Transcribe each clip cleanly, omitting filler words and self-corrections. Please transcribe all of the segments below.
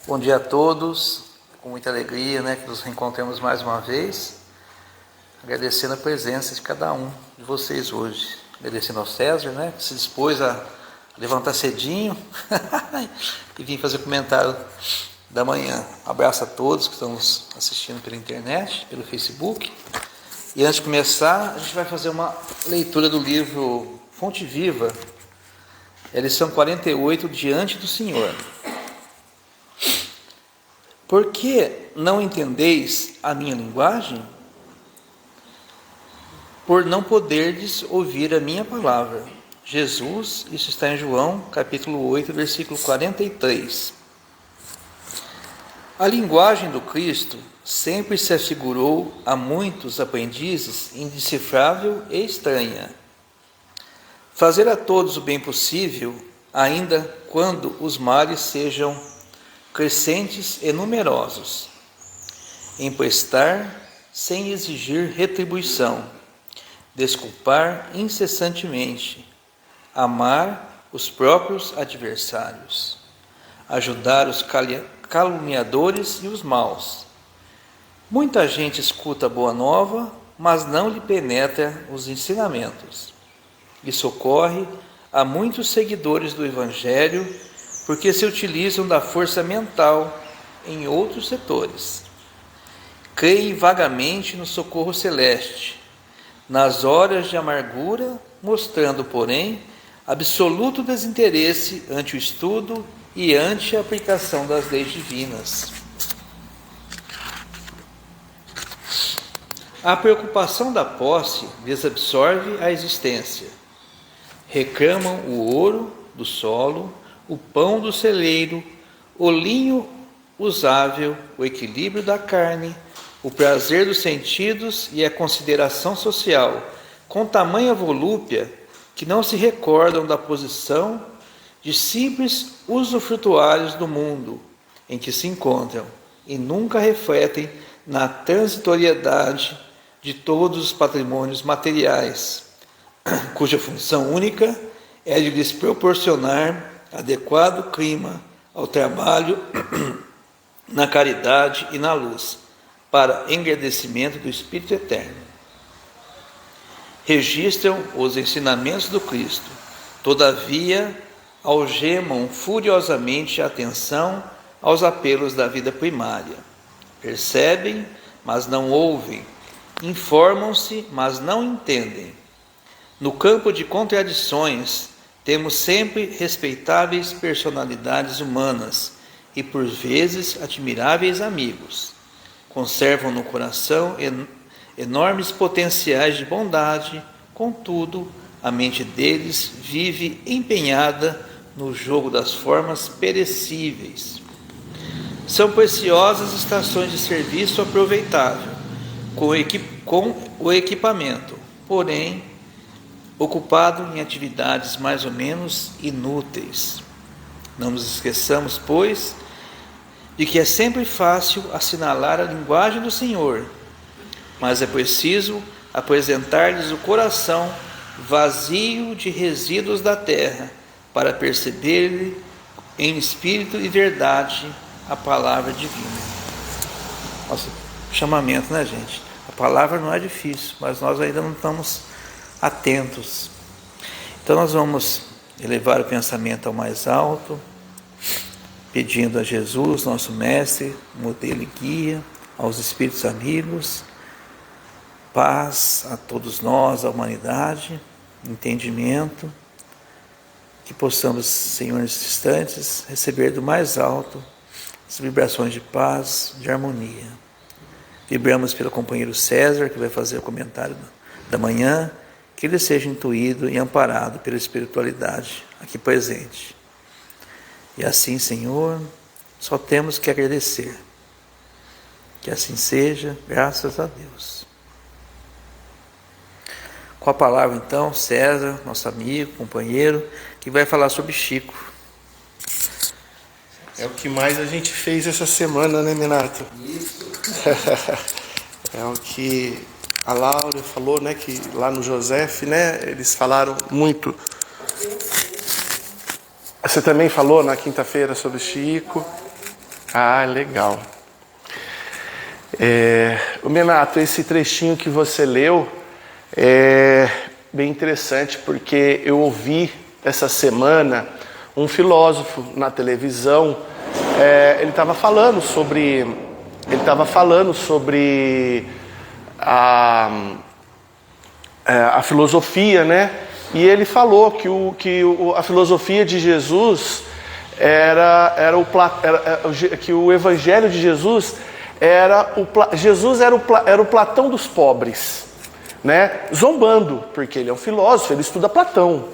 Bom dia a todos, com muita alegria, que nos reencontramos mais uma vez, agradecendo a presença de cada um de vocês hoje, agradecendo ao César, que se dispôs a levantar cedinho e vir fazer o comentário da manhã. Um abraço a todos que estão nos assistindo pela internet, pelo Facebook. E antes de começar, a gente vai fazer uma leitura do livro Fonte Viva, é a lição 48, Diante do Senhor. Por que não entendeis a minha linguagem? Por não poderdes ouvir a minha palavra. Jesus, isso está em João, capítulo 8, versículo 43. A linguagem do Cristo sempre se afigurou a muitos aprendizes indecifrável e estranha. Fazer a todos o bem possível, ainda quando os males sejam crescentes e numerosos. Emprestar sem exigir retribuição. Desculpar incessantemente. Amar os próprios adversários. Ajudar os caluniadores e os maus. Muita gente escuta a boa nova, mas não lhe penetra os ensinamentos. Isso ocorre a muitos seguidores do Evangelho, porque se utilizam da força mental em outros setores. Creem vagamente no socorro celeste, nas horas de amargura, mostrando, porém, absoluto desinteresse ante o estudo e ante a aplicação das leis divinas. A preocupação da posse lhes absorve a existência. Reclamam o ouro do solo, o pão do celeiro, o linho usável, o equilíbrio da carne, o prazer dos sentidos e a consideração social, com tamanha volúpia que não se recordam da posição de simples usufrutuários do mundo em que se encontram e nunca refletem na transitoriedade de todos os patrimônios materiais, cuja função única é de lhes proporcionar adequado clima ao trabalho na caridade e na luz, para engrandecimento do Espírito Eterno. Registram os ensinamentos do Cristo, todavia algemam furiosamente a atenção aos apelos da vida primária. Percebem, mas não ouvem. Informam-se, mas não entendem. No campo de contradições, temos sempre respeitáveis personalidades humanas e, por vezes, admiráveis amigos. Conservam no coração enormes potenciais de bondade, contudo, a mente deles vive empenhada no jogo das formas perecíveis. São preciosas estações de serviço aproveitável, com o equipamento, porém, ocupado em atividades mais ou menos inúteis. Não nos esqueçamos, pois, de que é sempre fácil assinalar a linguagem do Senhor, mas é preciso apresentar-lhes o coração vazio de resíduos da terra, para perceber-lhe em espírito e verdade a palavra divina. Nossa, chamamento, gente? A palavra não é difícil, mas nós ainda não estamos atentos. Então nós vamos elevar o pensamento ao mais alto, pedindo a Jesus, nosso mestre, modelo e guia, aos espíritos amigos, paz a todos nós, a humanidade, entendimento, que possamos, Senhor, nesses instantes, receber do mais alto as vibrações de paz, de harmonia. Vibramos pelo companheiro César, que vai fazer o comentário da manhã, que ele seja intuído e amparado pela espiritualidade aqui presente. E assim, Senhor, só temos que agradecer. Que assim seja, graças a Deus. Com a palavra, então, César, nosso amigo, companheiro, que vai falar sobre Chico. É o que mais a gente fez essa semana, né, Minato? Isso. É o que a Laura falou, né, que lá no Joseph, né, eles falaram muito. Você também falou na quinta-feira sobre Chico. Ah, legal. O Menato, esse trechinho que você leu é bem interessante, porque eu ouvi essa semana um filósofo na televisão. Ele estava falando sobre a filosofia, né? E ele falou que a filosofia de Jesus que o evangelho de Jesus era o Platão dos pobres, né? Zombando, porque ele é um filósofo, ele estuda Platão,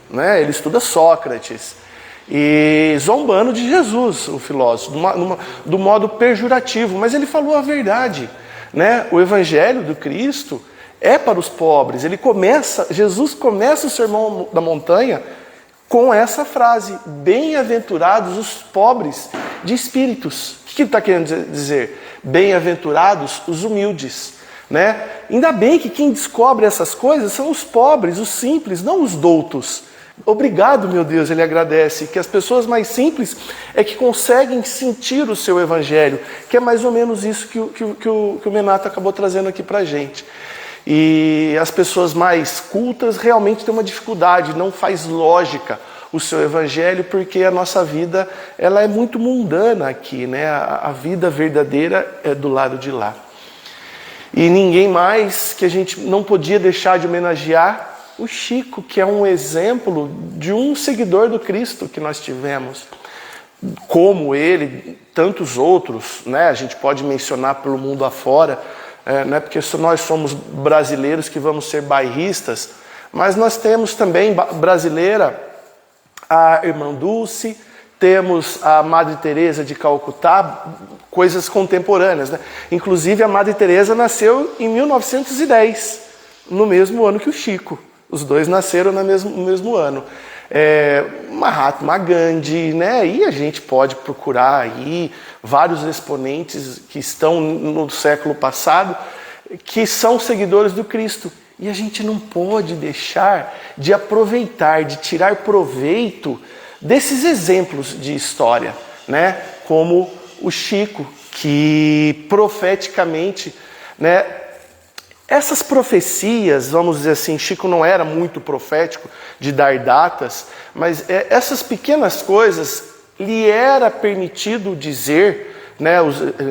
né? Ele estuda Sócrates. E zombando de Jesus, o filósofo, do modo pejorativo, mas ele falou a verdade, né? O evangelho do Cristo é para os pobres. Jesus começa o Sermão da Montanha com essa frase: bem-aventurados os pobres de espíritos. O que ele está querendo dizer? Bem-aventurados os humildes, né? Ainda bem que quem descobre essas coisas são os pobres, os simples, não os doutos. Obrigado, meu Deus, ele agradece, que as pessoas mais simples é que conseguem sentir o seu evangelho, que é mais ou menos isso que o Menato acabou trazendo aqui pra gente. E as pessoas mais cultas realmente têm uma dificuldade, não faz lógica o seu evangelho, porque a nossa vida ela é muito mundana aqui, né? A vida verdadeira é do lado de lá. E ninguém mais que a gente não podia deixar de homenagear o Chico, que é um exemplo de um seguidor do Cristo que nós tivemos. Como ele, tantos outros, né? A gente pode mencionar pelo mundo afora, não é porque nós somos brasileiros que vamos ser bairristas, mas nós temos também brasileira a Irmã Dulce, temos a Madre Teresa de Calcutá, coisas contemporâneas, né? Inclusive a Madre Teresa nasceu em 1910, no mesmo ano que o Chico. Os dois nasceram no mesmo ano. Mahatma Gandhi, né? E a gente pode procurar aí vários exponentes que estão no século passado, que são seguidores do Cristo. E a gente não pode deixar de aproveitar, de tirar proveito desses exemplos de história, né? Como o Chico, que profeticamente, né? Essas profecias, vamos dizer assim, Chico não era muito profético de dar datas, mas essas pequenas coisas lhe era permitido dizer, né,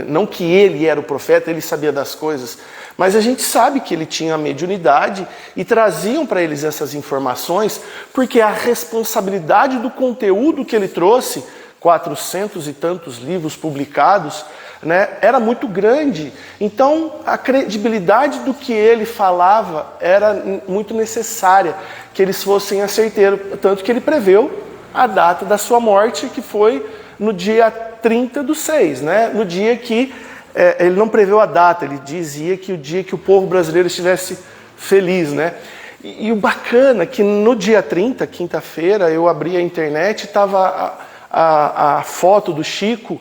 não que ele era o profeta, ele sabia das coisas, mas a gente sabe que ele tinha a mediunidade e traziam para eles essas informações, porque a responsabilidade do conteúdo que ele trouxe, 400 e tantos livros publicados, né, era muito grande. Então a credibilidade do que ele falava era muito necessária, que eles fossem certeiros, tanto que ele preveu a data da sua morte, que foi no dia 30/6, né? No dia que ele não preveu a data, ele dizia que o dia que o povo brasileiro estivesse feliz, né? E o bacana é que no dia 30, quinta-feira, eu abri a internet e estava a foto do Chico,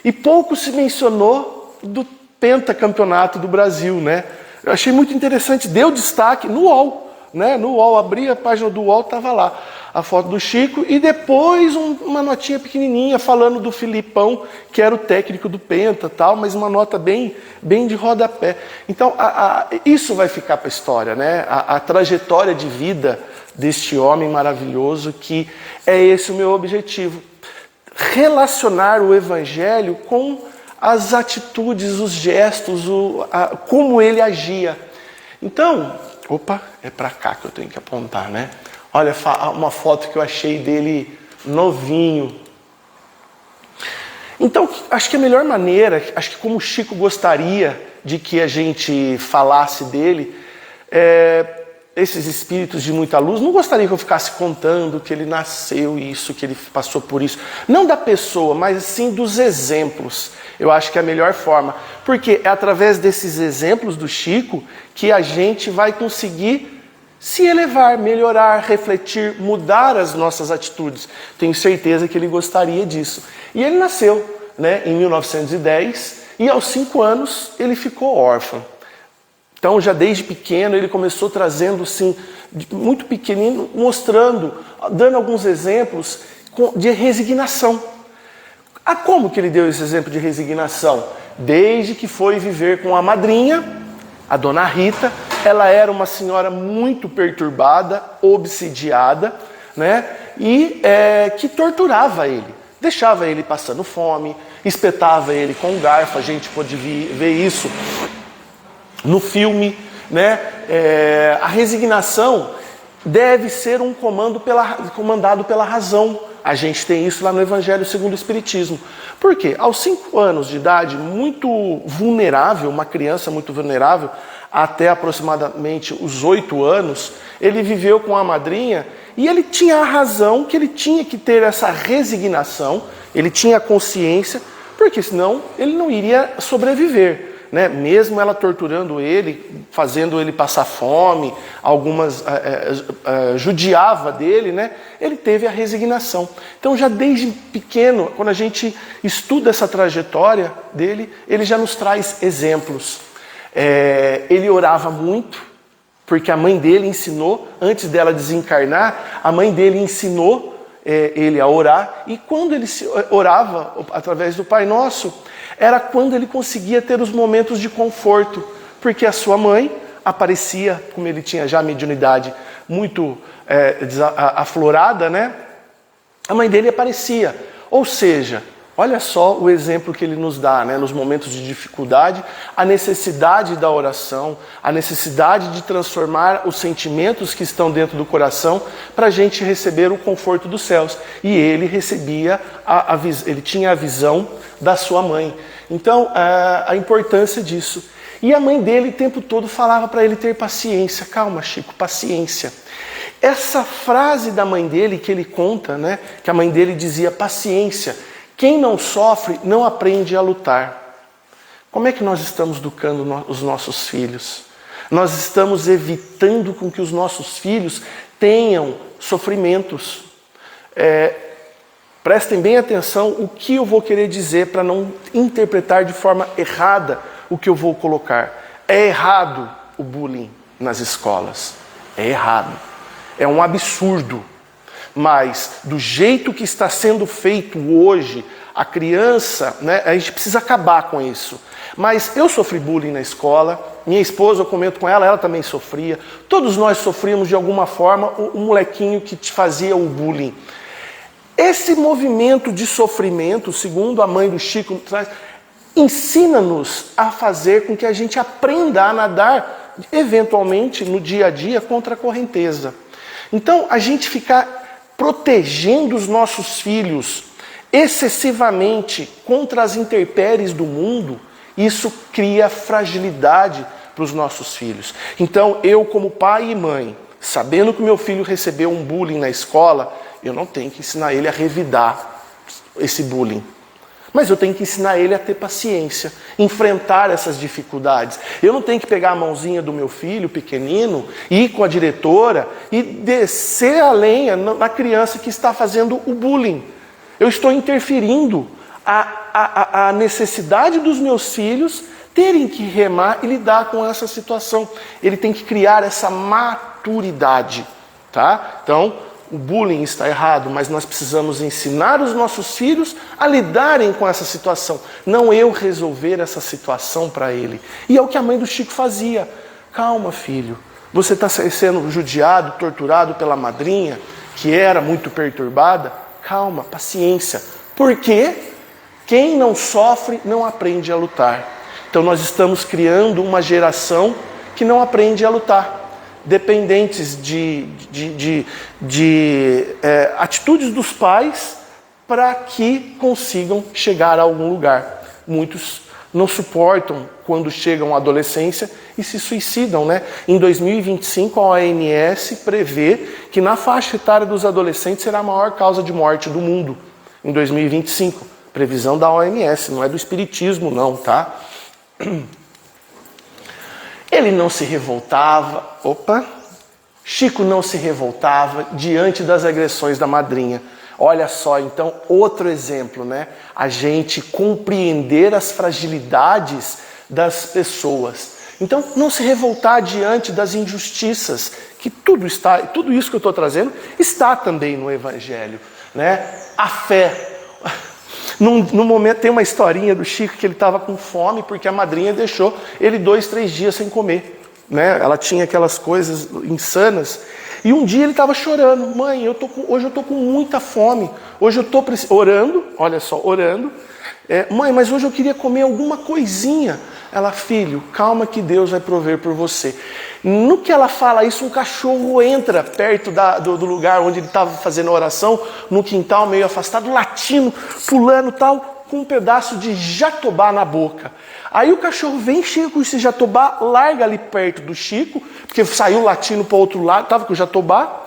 e pouco se mencionou do pentacampeonato do Brasil, né? Eu achei muito interessante, deu destaque no UOL, né? No UOL, abri a página do UOL, estava lá a foto do Chico, e depois uma notinha pequenininha falando do Filipão, que era o técnico do Penta, tal, mas uma nota bem de rodapé. Então, isso vai ficar para a história, né? A trajetória de vida deste homem maravilhoso, que é esse o meu objetivo. Relacionar o evangelho com as atitudes, os gestos, como ele agia. Então, é para cá que eu tenho que apontar, né? Olha, uma foto que eu achei dele novinho. Então, acho que a melhor maneira, acho que como o Chico gostaria de que a gente falasse dele, esses espíritos de muita luz, não gostaria que eu ficasse contando que ele nasceu isso, que ele passou por isso. Não da pessoa, mas sim dos exemplos. Eu acho que é a melhor forma. Porque é através desses exemplos do Chico que a gente vai conseguir se elevar, melhorar, refletir, mudar as nossas atitudes. Tenho certeza que ele gostaria disso. E ele nasceu, né, em 1910 e aos 5 anos ele ficou órfão. Então, já desde pequeno, ele começou trazendo, assim, muito pequenino, mostrando, dando alguns exemplos de resignação. Como que ele deu esse exemplo de resignação? Desde que foi viver com a madrinha, a dona Rita. Ela era uma senhora muito perturbada, obsidiada, né? E que torturava ele. Deixava ele passando fome, espetava ele com um garfo. A gente pode ver isso no filme, né? A resignação deve ser um comandado pela razão. A gente tem isso lá no Evangelho segundo o Espiritismo. Por quê? Aos 5 anos de idade, muito vulnerável, uma criança muito vulnerável, até aproximadamente os 8 anos, ele viveu com a madrinha e ele tinha a razão que ele tinha que ter essa resignação, ele tinha a consciência, porque senão ele não iria sobreviver. Né? Mesmo ela torturando ele, fazendo ele passar fome, algumas judiava dele, né? Ele teve a resignação. Então já desde pequeno, quando a gente estuda essa trajetória dele, ele já nos traz exemplos. Ele orava muito, porque a mãe dele ensinou, antes dela desencarnar, a mãe dele ensinou ele a orar, e quando ele orava através do Pai Nosso, era quando ele conseguia ter os momentos de conforto, porque a sua mãe aparecia, como ele tinha já a mediunidade muito aflorada, né? A mãe dele aparecia, ou seja, olha só o exemplo que ele nos dá, né? Nos momentos de dificuldade, a necessidade da oração, a necessidade de transformar os sentimentos que estão dentro do coração para a gente receber o conforto dos céus. E ele recebia, ele tinha a visão da sua mãe. Então, a importância disso. E a mãe dele o tempo todo falava para ele ter paciência. Calma, Chico, paciência. Essa frase da mãe dele que ele conta, né? Que a mãe dele dizia paciência. Quem não sofre não aprende a lutar. Como é que nós estamos educando os nossos filhos? Nós estamos evitando com que os nossos filhos tenham sofrimentos. Prestem bem atenção o que eu vou querer dizer para não interpretar de forma errada o que eu vou colocar. É errado o bullying nas escolas. É errado. É um absurdo. Mas do jeito que está sendo feito hoje, a criança, né, a gente precisa acabar com isso. Mas eu sofri bullying na escola, minha esposa, eu comento com ela, ela também sofria. Todos nós sofríamos de alguma forma o molequinho que te fazia o bullying. Esse movimento de sofrimento, segundo a mãe do Chico, ensina-nos a fazer com que a gente aprenda a nadar, eventualmente, no dia a dia, contra a correnteza. Então, a gente ficar protegendo os nossos filhos excessivamente contra as intempéries do mundo, isso cria fragilidade para os nossos filhos. Então, eu como pai e mãe, sabendo que meu filho recebeu um bullying na escola, eu não tenho que ensinar ele a revidar esse bullying. Mas eu tenho que ensinar ele a ter paciência, enfrentar essas dificuldades. Eu não tenho que pegar a mãozinha do meu filho pequenino, ir com a diretora e descer a lenha na criança que está fazendo o bullying. Eu estou interferindo a necessidade dos meus filhos terem que remar e lidar com essa situação. Ele tem que criar essa maturidade, tá? Então, o bullying está errado, mas nós precisamos ensinar os nossos filhos a lidarem com essa situação. Não eu resolver essa situação para ele. E é o que a mãe do Chico fazia. Calma, filho. Você está sendo judiado, torturado pela madrinha, que era muito perturbada. Calma, paciência. Porque quem não sofre não aprende a lutar. Então nós estamos criando uma geração que não aprende a lutar. Dependentes de atitudes dos pais para que consigam chegar a algum lugar. Muitos não suportam quando chegam à adolescência e se suicidam, né? Em 2025, a OMS prevê que na faixa etária dos adolescentes será a maior causa de morte do mundo. Em 2025, previsão da OMS, não é do espiritismo não, tá? Ele não se revoltava, Chico não se revoltava diante das agressões da madrinha. Olha só, então, outro exemplo, né? A gente compreender as fragilidades das pessoas. Então, não se revoltar diante das injustiças, que tudo isso que eu estou trazendo está também no Evangelho, né? A fé. No momento, tem uma historinha do Chico que ele estava com fome porque a madrinha deixou ele 2, 3 dias sem comer, né? Ela tinha aquelas coisas insanas. E um dia ele estava chorando: mãe, hoje eu estou com muita fome, hoje eu estou orando, olha só, orando. Mãe, mas hoje eu queria comer alguma coisinha. Ela: filho, calma que Deus vai prover por você. No que ela fala isso, um cachorro entra perto do lugar onde ele estava fazendo a oração, no quintal, meio afastado, latindo, pulando tal, com um pedaço de jatobá na boca. Aí o cachorro vem, chega com esse jatobá, larga ali perto do Chico, porque saiu latindo para o outro lado, estava com o jatobá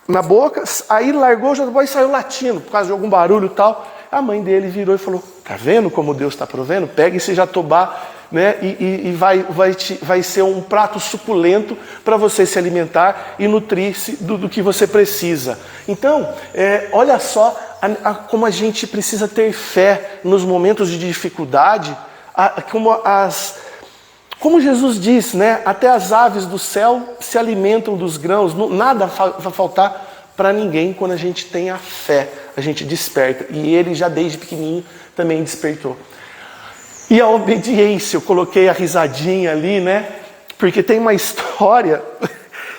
na boca, aí largou o jatobá e saiu latindo, por causa de algum barulho e tal. A mãe dele virou e falou: tá vendo como Deus está provendo? Pega esse jatobá, né, e vai ser um prato suculento para você se alimentar e nutrir-se do que você precisa. Então, olha só como a gente precisa ter fé nos momentos de dificuldade, como Jesus diz, né, até as aves do céu se alimentam dos grãos, nada vai faltar para ninguém quando a gente tem a fé, a gente desperta. E ele já desde pequenininho também despertou. E a obediência, eu coloquei a risadinha ali, né? Porque tem uma história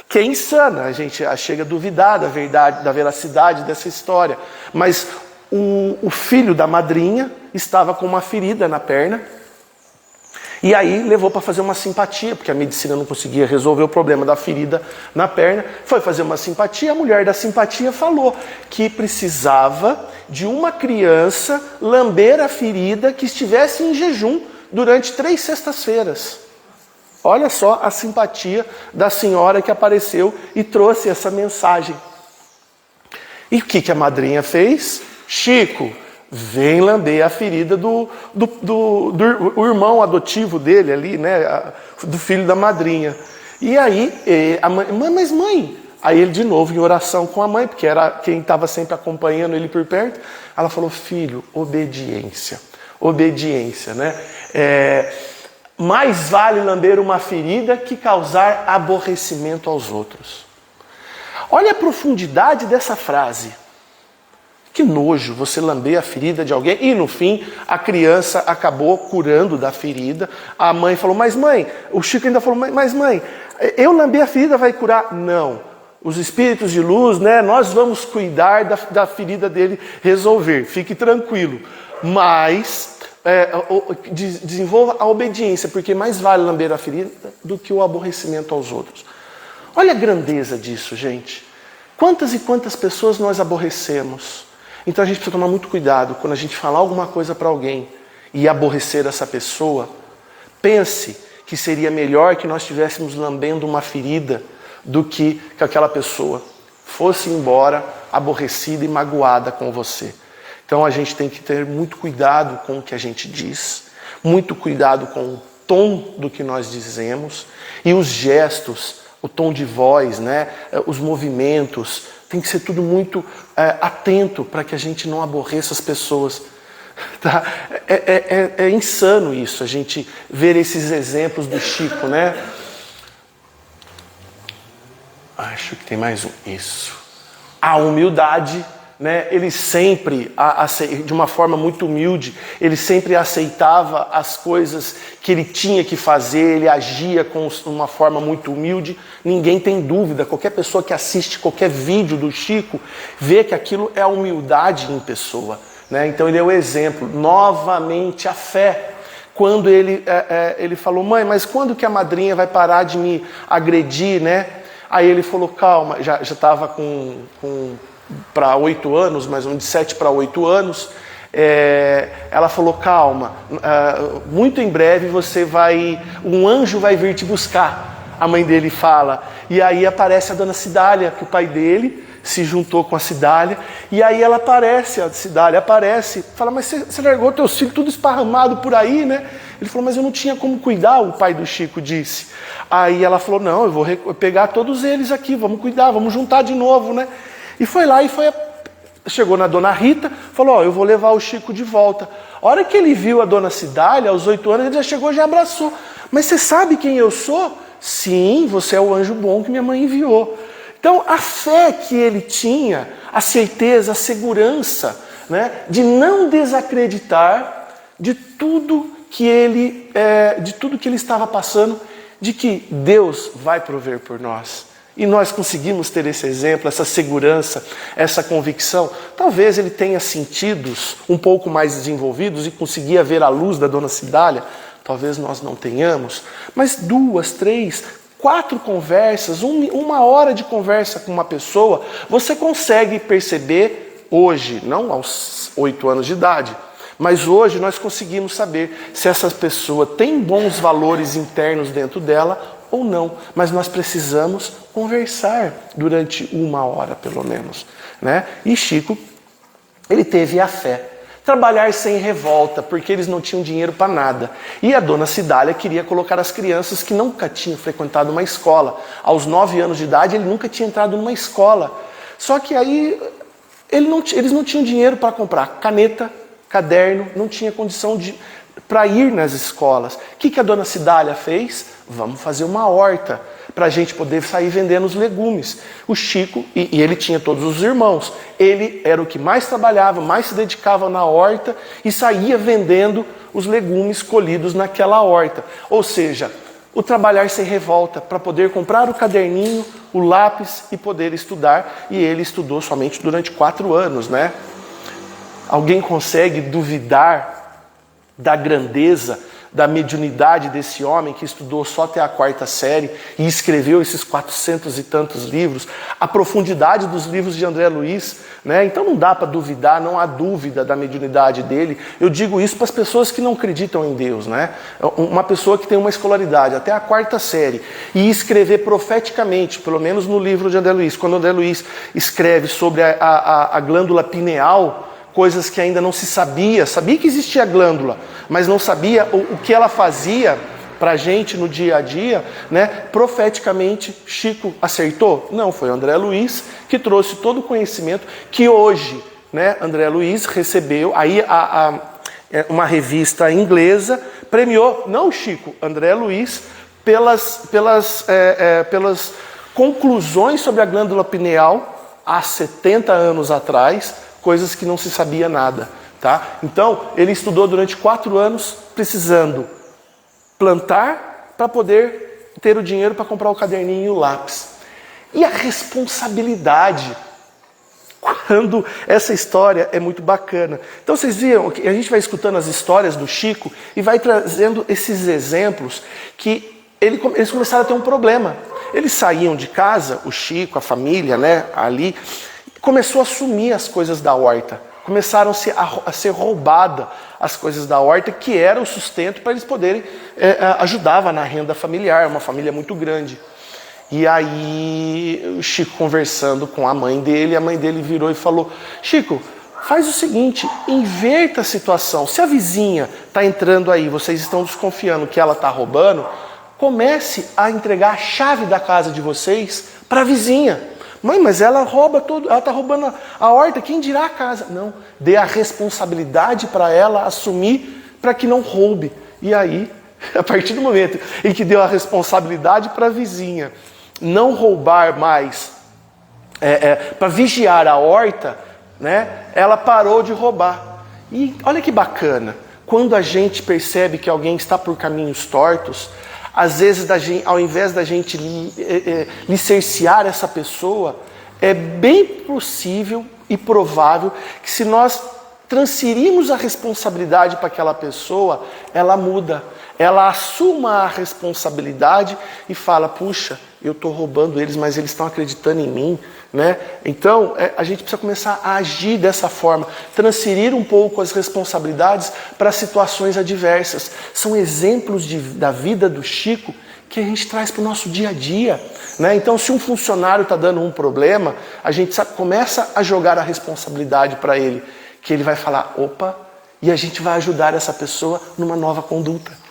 que é insana, a gente chega a duvidar da verdade, da veracidade dessa história. Mas o filho da madrinha estava com uma ferida na perna, e aí levou para fazer uma simpatia, porque a medicina não conseguia resolver o problema da ferida na perna. Foi fazer uma simpatia, a mulher da simpatia falou que precisava de uma criança lamber a ferida que estivesse em jejum durante 3 sextas-feiras. Olha só a simpatia da senhora que apareceu e trouxe essa mensagem. E o que a madrinha fez? Chico, vem lamber a ferida do irmão adotivo dele ali, né? Do filho da madrinha. E aí, a mãe: mas mãe... Aí ele de novo em oração com a mãe, porque era quem estava sempre acompanhando ele por perto. Ela falou: filho, obediência. Obediência, né? Mais vale lamber uma ferida que causar aborrecimento aos outros. Olha a profundidade dessa frase. Que nojo você lamber a ferida de alguém. E no fim, a criança acabou curando da ferida. A mãe falou: mas mãe, o Chico ainda falou: mas mãe, eu lamber a ferida vai curar? Não. Os espíritos de luz, né, nós vamos cuidar da ferida dele resolver. Fique tranquilo. Mas desenvolva a obediência, porque mais vale lamber a ferida do que o aborrecimento aos outros. Olha a grandeza disso, gente. Quantas e quantas pessoas nós aborrecemos? Então a gente precisa tomar muito cuidado quando a gente falar alguma coisa para alguém e aborrecer essa pessoa. Pense que seria melhor que nós estivéssemos lambendo uma ferida do que aquela pessoa fosse embora aborrecida e magoada com você. Então a gente tem que ter muito cuidado com o que a gente diz, muito cuidado com o tom do que nós dizemos e os gestos, o tom de voz, né? Os movimentos, tem que ser tudo muito atento para que a gente não aborreça as pessoas. Tá? É insano isso, a gente ver esses exemplos do Chico, né? Acho que tem mais um. Isso. A humildade, né? Ele sempre, de uma forma muito humilde, ele sempre aceitava as coisas que ele tinha que fazer, ele agia com uma forma muito humilde. Ninguém tem dúvida, qualquer pessoa que assiste qualquer vídeo do Chico, vê que aquilo é a humildade em pessoa, né? Então ele é o exemplo. Novamente a fé. Quando ele falou: mãe, mas quando que a madrinha vai parar de me agredir, né? Aí ele falou: calma, já estava para 8 anos, mais ou menos de 7 para 8 anos. Ela falou: calma, muito em breve um anjo vai vir te buscar. A mãe dele fala. E aí aparece a dona Cidália, que o pai dele se juntou com a Cidália. E aí ela aparece, a Cidália aparece, fala: mas você largou teus filhos tudo esparramado por aí, né? Ele falou: mas eu não tinha como cuidar, o pai do Chico disse. Aí ela falou: não, eu vou pegar todos eles aqui, vamos cuidar, vamos juntar de novo, né? E foi lá chegou na dona Rita, falou: eu vou levar o Chico de volta. A hora que ele viu a dona Cidália, aos 8 anos, ele já chegou e já abraçou. Mas você sabe quem eu sou? Sim, você é o anjo bom que minha mãe enviou. Então, a fé que ele tinha, a certeza, a segurança, né, de não desacreditar de tudo que ele estava passando, de que Deus vai prover por nós. E nós conseguimos ter esse exemplo, essa segurança, essa convicção. Talvez ele tenha sentidos um pouco mais desenvolvidos e conseguia ver a luz da dona Cidália. Talvez nós não tenhamos. Mas 2, 3, 4 conversas, 1 hora de conversa com uma pessoa, você consegue perceber hoje, não aos 8 anos de idade, mas hoje nós conseguimos saber se essa pessoa tem bons valores internos dentro dela ou não. Mas nós precisamos conversar durante 1 hora, pelo menos, né? E Chico, ele teve a fé. Trabalhar sem revolta, porque eles não tinham dinheiro para nada. E a dona Cidália queria colocar as crianças que nunca tinham frequentado uma escola. Aos 9 anos de idade, ele nunca tinha entrado numa escola. Só que aí eles não tinham dinheiro para comprar caneta, caderno, não tinha condição para ir nas escolas. O que a dona Cidália fez? Vamos fazer uma horta para a gente poder sair vendendo os legumes. O Chico, e ele tinha todos os irmãos, ele era o que mais trabalhava, mais se dedicava na horta e saía vendendo os legumes colhidos naquela horta. Ou seja, o trabalhar sem revolta para poder comprar o caderninho, o lápis e poder estudar. E ele estudou somente durante 4 anos, né? Alguém consegue duvidar da grandeza, da mediunidade desse homem que estudou só até a 4ª série e escreveu esses 400 e tantos livros, a profundidade dos livros de André Luiz, né? Então não dá para duvidar, não há dúvida da mediunidade dele. Eu digo isso para as pessoas que não acreditam em Deus, né? Uma pessoa que tem uma escolaridade até a 4ª série e escrever profeticamente, pelo menos no livro de André Luiz, quando André Luiz escreve sobre a glândula pineal, coisas que ainda não se sabia que existia a glândula, mas não sabia o que ela fazia para a gente no dia a dia, né? Profeticamente, Chico acertou? Não, foi André Luiz que trouxe todo o conhecimento que hoje, né, André Luiz recebeu, aí uma revista inglesa premiou, não Chico, André Luiz, pelas conclusões sobre a glândula pineal há 70 anos atrás, coisas que não se sabia nada, tá? Então, ele estudou durante 4 anos, precisando plantar para poder ter o dinheiro para comprar o caderninho e o lápis. E a responsabilidade, quando essa história é muito bacana. Então, vocês viram que a gente vai escutando as histórias do Chico e vai trazendo esses exemplos que eles começaram a ter um problema. Eles saíam de casa, o Chico, a família, né, ali, começou a sumir as coisas da horta. Começaram a ser roubadas as coisas da horta, que era o sustento para eles poderem, ajudava na renda familiar, uma família muito grande. E aí o Chico conversando com a mãe dele virou e falou: Chico, faz o seguinte, inverta a situação. Se a vizinha está entrando aí, vocês estão desconfiando que ela está roubando, comece a entregar a chave da casa de vocês para a vizinha. Mãe, mas ela rouba tudo, ela está roubando a horta, quem dirá a casa? Não, dê a responsabilidade para ela assumir para que não roube. E aí, a partir do momento em que deu a responsabilidade para a vizinha não roubar mais, para vigiar a horta, né, ela parou de roubar. E olha que bacana, quando a gente percebe que alguém está por caminhos tortos, às vezes, ao invés da gente licenciar essa pessoa, é bem possível e provável que se nós transferirmos a responsabilidade para aquela pessoa, ela muda. Ela assuma a responsabilidade e fala: puxa, eu estou roubando eles, mas eles estão acreditando em mim, né? Então, a gente precisa começar a agir dessa forma, transferir um pouco as responsabilidades para situações adversas. São exemplos da vida do Chico que a gente traz para o nosso dia a dia, né? Então, se um funcionário está dando um problema, a gente começa a jogar a responsabilidade para ele, que ele vai falar: opa, e a gente vai ajudar essa pessoa numa nova conduta.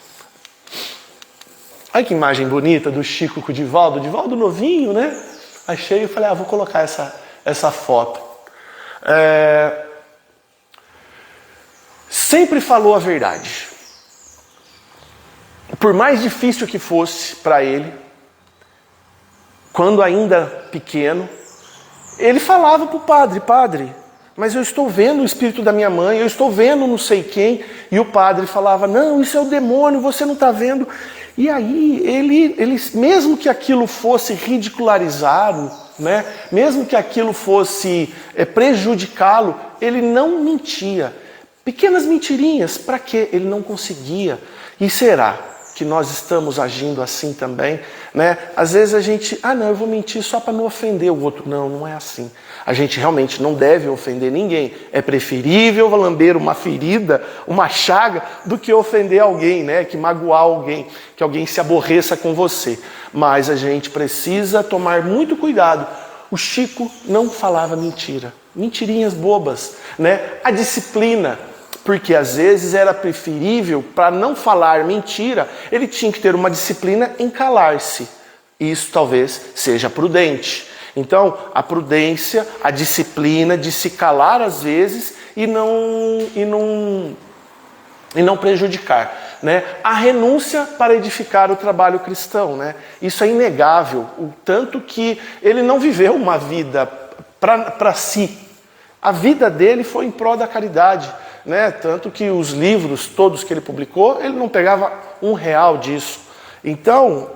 Olha que imagem bonita do Chico com o Divaldo novinho, né? Achei e falei: vou colocar essa foto. sempre falou a verdade. Por mais difícil que fosse para ele, quando ainda pequeno, ele falava para o padre: padre, mas eu estou vendo o espírito da minha mãe, eu estou vendo não sei quem. E o padre falava: não, isso é o demônio, você não está vendo. E aí, ele mesmo que aquilo fosse ridicularizado, né, mesmo que aquilo fosse prejudicá-lo, ele não mentia. Pequenas mentirinhas, para quê? Ele não conseguia. E será que nós estamos agindo assim também, né? Às vezes a gente, não, eu vou mentir só para não ofender o outro. Não, não é assim. A gente realmente não deve ofender ninguém. É preferível lamber uma ferida, uma chaga, do que ofender alguém, né? Que magoar alguém, que alguém se aborreça com você. Mas a gente precisa tomar muito cuidado. O Chico não falava mentira, mentirinhas bobas, né? A disciplina. Porque às vezes era preferível, para não falar mentira, ele tinha que ter uma disciplina em calar-se. Isso talvez seja prudente. Então, a prudência, a disciplina de se calar às vezes e não prejudicar, né? A renúncia para edificar o trabalho cristão, né? Isso é inegável, o tanto que ele não viveu uma vida para si. A vida dele foi em prol da caridade, né? Tanto que os livros todos que ele publicou, ele não pegava R$1 disso. Então,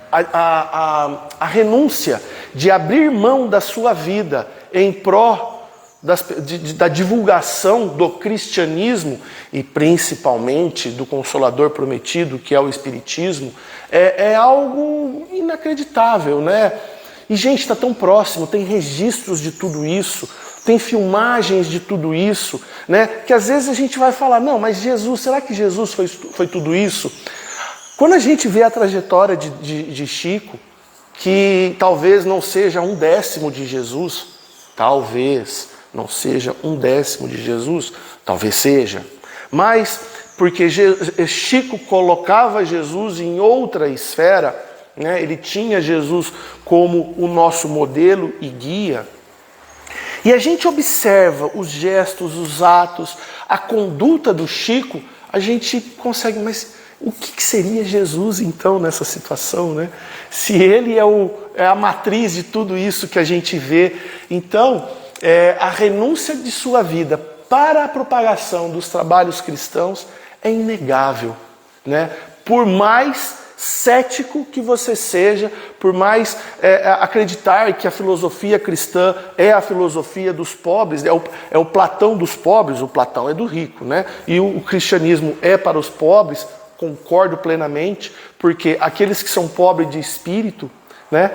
a renúncia de abrir mão da sua vida em prol da divulgação do cristianismo e principalmente do Consolador prometido, que é o Espiritismo, é algo inacreditável, né? E, gente, está tão próximo, tem registros de tudo isso, tem filmagens de tudo isso, né? Que às vezes a gente vai falar: não, mas Jesus, será que Jesus foi tudo isso? Quando a gente vê a trajetória de Chico, que talvez não seja 1/10 de Jesus, talvez não seja 1/10 de Jesus, talvez seja, mas porque Chico colocava Jesus em outra esfera, né? Ele tinha Jesus como o nosso modelo e guia. E a gente observa os gestos, os atos, a conduta do Chico, a gente consegue, mas o que seria Jesus então nessa situação, né? Se ele é a matriz de tudo isso que a gente vê. Então, a renúncia de sua vida para a propagação dos trabalhos cristãos é inegável, né? Por mais cético que você seja, por mais acreditar que a filosofia cristã é a filosofia dos pobres, é o Platão dos pobres, o Platão é do rico, né? E o cristianismo é para os pobres, concordo plenamente, porque aqueles que são pobres de espírito, né?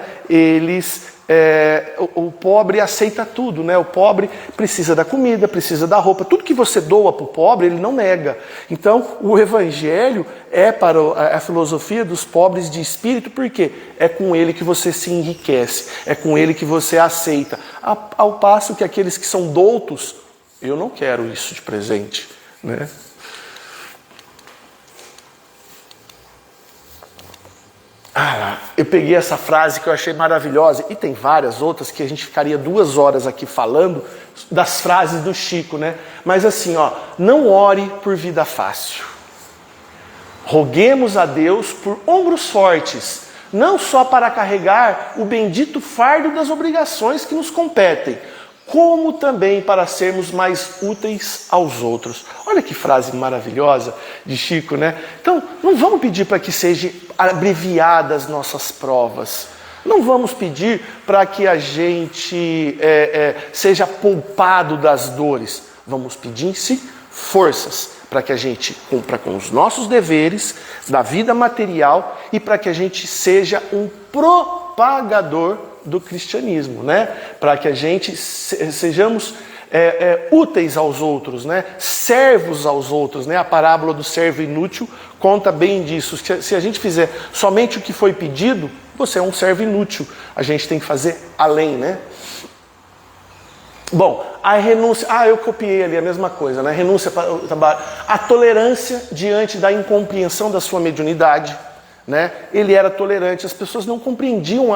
O pobre aceita tudo, né? O pobre precisa da comida, precisa da roupa, tudo que você doa para o pobre, ele não nega. Então, o evangelho é para a filosofia dos pobres de espírito, porque é com ele que você se enriquece, é com ele que você aceita. Ao passo que aqueles que são doutos, eu não quero isso de presente, né? Eu peguei essa frase que eu achei maravilhosa, e tem várias outras que a gente ficaria 2 horas aqui falando das frases do Chico, né? Mas assim, não ore por vida fácil. Roguemos a Deus por ombros fortes, não só para carregar o bendito fardo das obrigações que nos competem, como também para sermos mais úteis aos outros. Olha que frase maravilhosa de Chico, né? Então, não vamos pedir para que sejam abreviadas nossas provas. Não vamos pedir para que a gente seja poupado das dores. Vamos pedir, sim, forças para que a gente cumpra com os nossos deveres da vida material e para que a gente seja um propagador do cristianismo, né? Para que a gente sejamos úteis aos outros, né? Servos aos outros, né? A parábola do servo inútil conta bem disso. Se a gente fizer somente o que foi pedido, você é um servo inútil. A gente tem que fazer além, né? Bom, a renúncia... eu copiei ali a mesma coisa, né? Renúncia para o trabalho. A tolerância diante da incompreensão da sua mediunidade, né? Ele era tolerante, as pessoas não compreendiam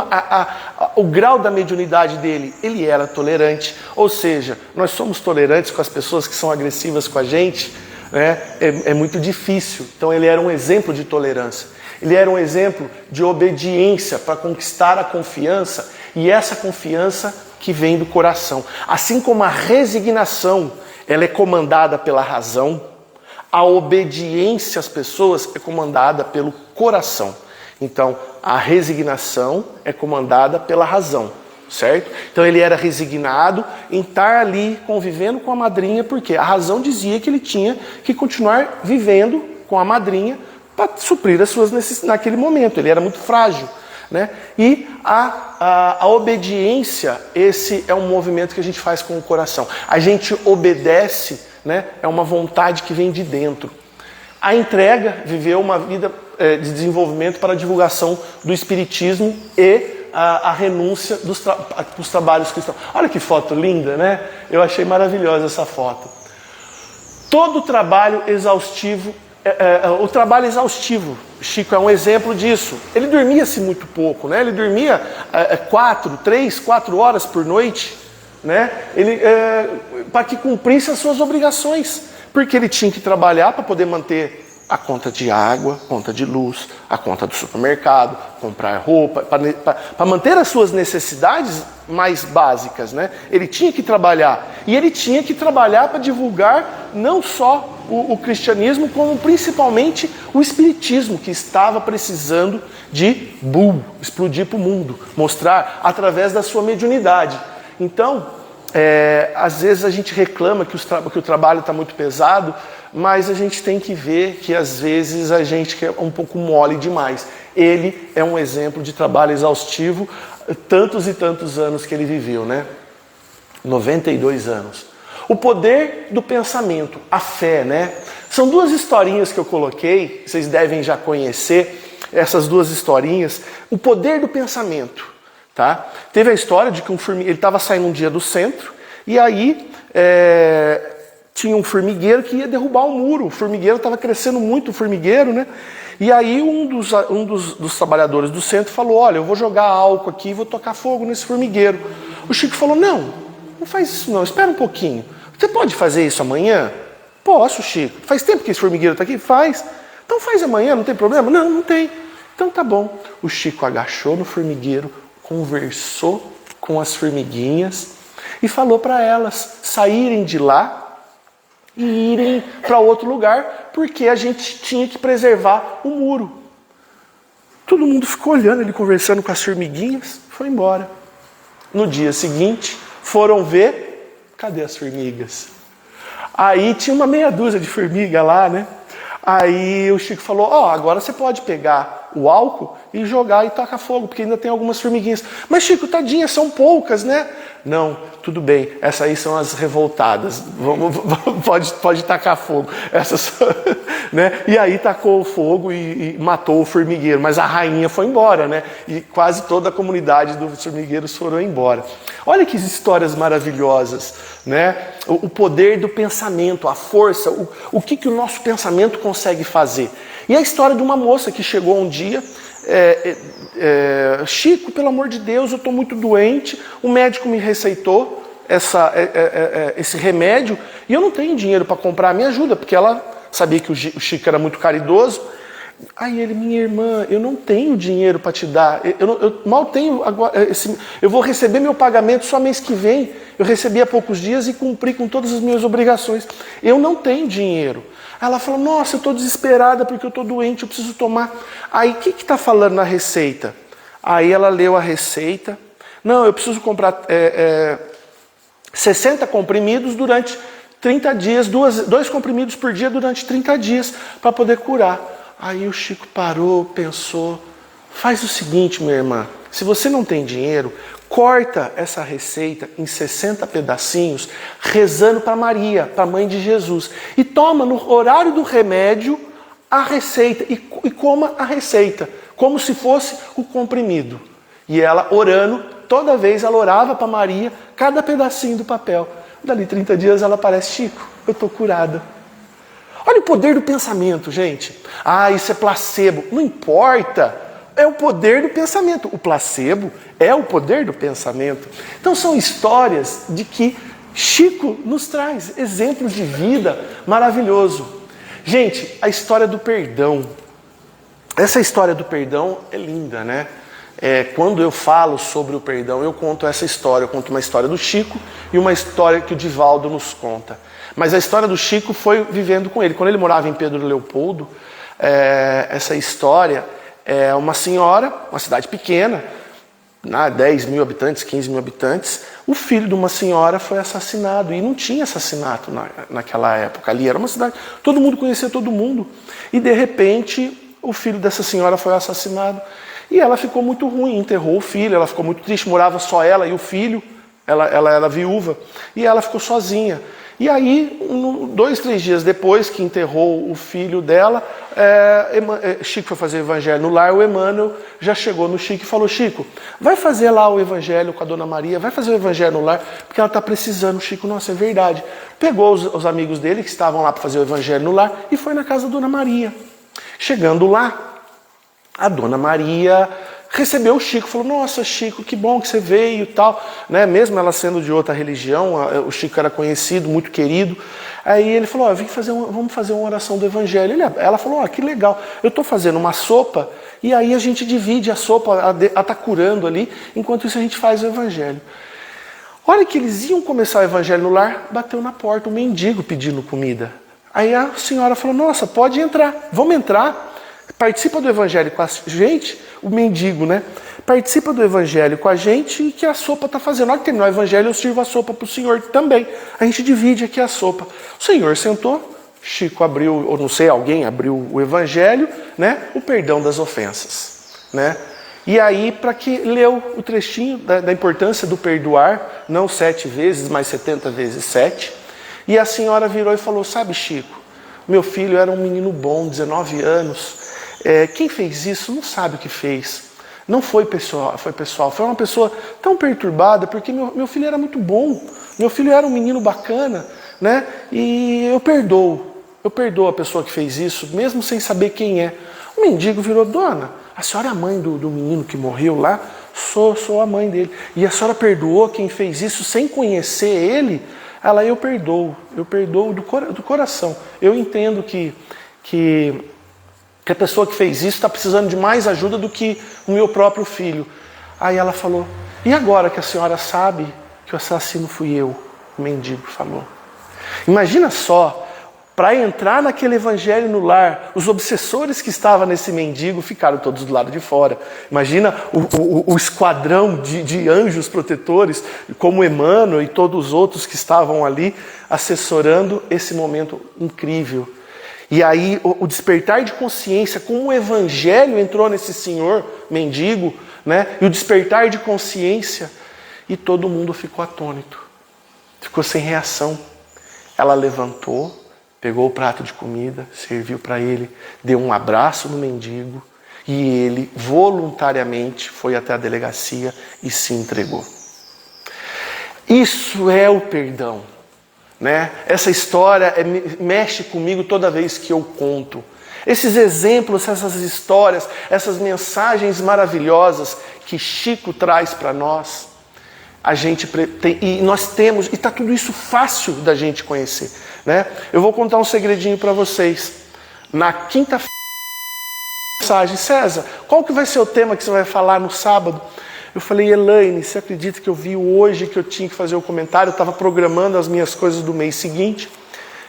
o grau da mediunidade dele, ele era tolerante. Ou seja, nós somos tolerantes com as pessoas que são agressivas com a gente, né? É muito difícil. Então ele era um exemplo de tolerância. Ele era um exemplo de obediência para conquistar a confiança, e essa confiança que vem do coração. Assim como a resignação, ela é comandada pela razão, a obediência às pessoas é comandada pelo coração. Então, a resignação é comandada pela razão, certo? Então ele era resignado em estar ali convivendo com a madrinha, porque a razão dizia que ele tinha que continuar vivendo com a madrinha para suprir as suas necessidades naquele momento. Ele era muito frágil, né? E a obediência, esse é um movimento que a gente faz com o coração. A gente obedece, né? É uma vontade que vem de dentro. A entrega, viveu uma vida de desenvolvimento para a divulgação do espiritismo e a renúncia dos trabalhos cristãos. Olha que foto linda, né? Eu achei maravilhosa essa foto. Todo trabalho exaustivo, o trabalho exaustivo, Chico é um exemplo disso. Ele dormia-se muito pouco, né? Ele dormia 4 horas por noite, né? Para que cumprisse as suas obrigações, porque ele tinha que trabalhar para poder manter a conta de água, conta de luz, a conta do supermercado, comprar roupa, para manter as suas necessidades mais básicas, né? Ele tinha que trabalhar, e ele tinha que trabalhar para divulgar não só o cristianismo, como principalmente o espiritismo, que estava precisando de explodir para o mundo, mostrar através da sua mediunidade. Então, às vezes a gente reclama que o trabalho está muito pesado, mas a gente tem que ver que às vezes a gente é um pouco mole demais. Ele é um exemplo de trabalho exaustivo, tantos e tantos anos que ele viveu, né? 92 anos. O poder do pensamento, a fé, né? São duas historinhas que eu coloquei, vocês devem já conhecer essas duas historinhas. O poder do pensamento, tá? Teve a história de que ele estava saindo um dia do centro, e aí tinha um formigueiro que ia derrubar o muro. O formigueiro estava crescendo muito, o formigueiro, né? E aí um dos trabalhadores do centro falou: olha, eu vou jogar álcool aqui e vou tocar fogo nesse formigueiro. O Chico falou: não faz isso não, espera um pouquinho. Você pode fazer isso amanhã? Posso, Chico. Faz tempo que esse formigueiro está aqui? Faz. Então faz amanhã, não tem problema? Não tem. Então tá bom. O Chico agachou no formigueiro, conversou com as formiguinhas e falou para elas saírem de lá e irem para outro lugar, porque a gente tinha que preservar o muro. Todo mundo ficou olhando ele conversando com as formiguinhas, foi embora. No dia seguinte, foram ver, cadê as formigas? Aí tinha uma meia dúzia de formiga lá, né? Aí o Chico falou: agora você pode pegar o álcool e jogar e tacar fogo, porque ainda tem algumas formiguinhas. Mas Chico, tadinha, são poucas, né? Não, tudo bem, essas aí são as revoltadas, pode tacar fogo. Essas, né? E aí tacou o fogo e matou o formigueiro, mas a rainha foi embora, né? E quase toda a comunidade dos formigueiros foram embora. Olha que histórias maravilhosas, né? O poder do pensamento, a força, o que o nosso pensamento consegue fazer. E a história de uma moça que chegou um dia: Chico, pelo amor de Deus, eu estou muito doente, o médico me receitou esse remédio e eu não tenho dinheiro para comprar, me ajuda, porque ela sabia que o Chico era muito caridoso. Aí ele: minha irmã, eu não tenho dinheiro para te dar, eu mal tenho agora, eu vou receber meu pagamento só mês que vem, eu recebi há poucos dias e cumpri com todas as minhas obrigações, eu não tenho dinheiro. Ela falou: nossa, eu estou desesperada porque eu estou doente, eu preciso tomar. Aí o que está falando na receita? Aí ela leu a receita: não, eu preciso comprar 60 comprimidos durante 30 dias, 2 comprimidos por dia durante 30 dias para poder curar. Aí o Chico parou, pensou: faz o seguinte, minha irmã, se você não tem dinheiro, corta essa receita em 60 pedacinhos, rezando para Maria, para a mãe de Jesus, e toma no horário do remédio a receita, e coma a receita, como se fosse o comprimido. E ela orando, toda vez ela orava para Maria, cada pedacinho do papel. Dali 30 dias ela parece: Chico, eu estou curada. Olha o poder do pensamento, gente. Isso é placebo. Não importa. é o poder do pensamento. O placebo é o poder do pensamento. Então são histórias de que Chico nos traz exemplos de vida maravilhoso. Gente, a história do perdão. Essa história do perdão é linda, né? Quando eu falo sobre o perdão, eu conto essa história. Eu conto uma história do Chico e uma história que o Divaldo nos conta. Mas a história do Chico foi vivendo com ele. Quando ele morava em Pedro Leopoldo, essa história é uma senhora, uma cidade pequena, 10 mil habitantes, 15 mil habitantes, o filho de uma senhora foi assassinado. E não tinha assassinato naquela época. Ali era uma cidade, todo mundo conhecia todo mundo. E de repente, o filho dessa senhora foi assassinado. E ela ficou muito ruim, enterrou o filho, ela ficou muito triste, morava só ela e o filho, ela era viúva, e ela ficou sozinha. E aí, 2, 3 dias depois que enterrou o filho dela, Chico foi fazer o evangelho no lar, o Emmanuel já chegou no Chico e falou: Chico, vai fazer lá o evangelho com a Dona Maria, vai fazer o evangelho no lar, porque ela está precisando. Chico, nossa, é verdade. Pegou os amigos dele que estavam lá para fazer o evangelho no lar e foi na casa da Dona Maria. Chegando lá, a Dona Maria recebeu o Chico, falou: nossa, Chico, que bom que você veio e tal, né? Mesmo ela sendo de outra religião, o Chico era conhecido, muito querido. Aí ele falou: vamos fazer uma oração do evangelho. Ela falou: que legal, eu estou fazendo uma sopa e aí a gente divide a sopa, ela está curando ali, enquanto isso a gente faz o evangelho. Olha que eles iam começar o evangelho no lar, bateu na porta um mendigo pedindo comida. Aí a senhora falou: nossa, pode entrar, vamos entrar. Participa do evangelho com a gente, o mendigo, né? Participa do evangelho com a gente e que a sopa está fazendo. Na hora que terminar o evangelho, eu sirvo a sopa para o senhor também. A gente divide aqui a sopa. O senhor sentou, Chico abriu, ou não sei, alguém abriu o evangelho, né? O perdão das ofensas, né? E aí, para que leu o trechinho da importância do perdoar, não 7 vezes, mas 70 vezes 7. E a senhora virou e falou: sabe, Chico, meu filho era um menino bom, 19 anos. Quem fez isso não sabe o que fez. Não foi pessoal, foi uma pessoa tão perturbada, porque meu filho era muito bom, meu filho era um menino bacana, né? E eu perdoo a pessoa que fez isso, mesmo sem saber quem é. O mendigo virou: dona, a senhora é a mãe do menino que morreu lá? Sou a mãe dele. E a senhora perdoou quem fez isso sem conhecer ele? Eu perdoo do coração. Eu entendo que a pessoa que fez isso está precisando de mais ajuda do que o meu próprio filho. Aí ela falou: e agora que a senhora sabe que o assassino fui eu? O mendigo falou. Imagina só, para entrar naquele evangelho no lar, os obsessores que estavam nesse mendigo ficaram todos do lado de fora. Imagina o esquadrão de anjos protetores, como Emmanuel e todos os outros que estavam ali, assessorando esse momento incrível. E aí o despertar de consciência, como o evangelho entrou nesse senhor mendigo, né? E o despertar de consciência, e todo mundo ficou atônito, ficou sem reação. Ela levantou, pegou o prato de comida, serviu para ele, deu um abraço no mendigo, e ele voluntariamente foi até a delegacia e se entregou. Isso é o perdão. Né? Essa história mexe comigo toda vez que eu conto. Esses exemplos, essas histórias, essas mensagens maravilhosas que Chico traz para nós, e nós temos, e está tudo isso fácil da gente conhecer. Né? Eu vou contar um segredinho para vocês. Na quinta-feira, mensagem: César, qual que vai ser o tema que você vai falar no sábado? Eu falei: Elaine, você acredita que eu vi hoje que eu tinha que fazer o comentário? Eu estava programando as minhas coisas do mês seguinte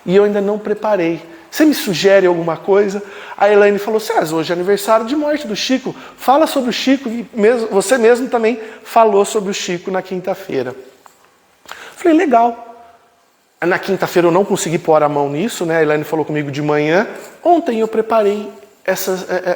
e eu ainda não preparei. Você me sugere alguma coisa? A Elaine falou: César, hoje é aniversário de morte do Chico. Fala sobre o Chico. E você mesmo também falou sobre o Chico na quinta-feira. Eu falei: legal. Na quinta-feira eu não consegui pôr a mão nisso, né? A Elaine falou comigo de manhã. Ontem eu preparei.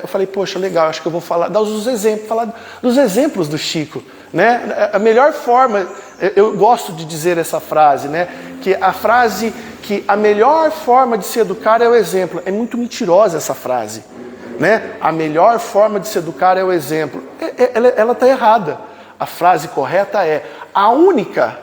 Eu falei: poxa, legal, acho que eu vou falar dos exemplos do Chico, né? A melhor forma, eu gosto de dizer essa frase, né? Que a frase que a melhor forma de se educar é o exemplo. É muito mentirosa essa frase, né? A melhor forma de se educar é o exemplo. Ela está errada. A frase correta é: a única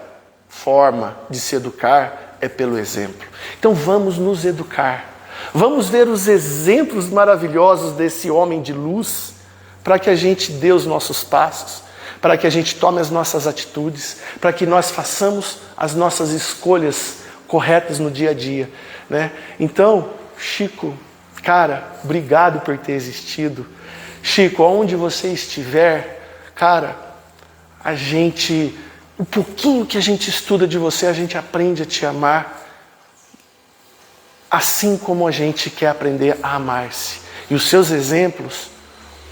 forma de se educar é pelo exemplo. Então vamos nos educar. Vamos ver os exemplos maravilhosos desse homem de luz, para que a gente dê os nossos passos, para que a gente tome as nossas atitudes, para que nós façamos as nossas escolhas corretas no dia a dia, né? Então, Chico, cara, obrigado por ter existido. Chico, aonde você estiver, cara, o pouquinho que a gente estuda de você, a gente aprende a te amar, assim como a gente quer aprender a amar-se. E os seus exemplos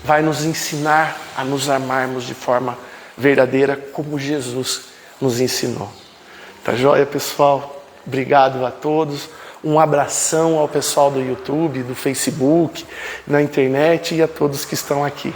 vai nos ensinar a nos amarmos de forma verdadeira, como Jesus nos ensinou. Tá joia, pessoal? Obrigado a todos. Um abração ao pessoal do YouTube, do Facebook, na internet e a todos que estão aqui.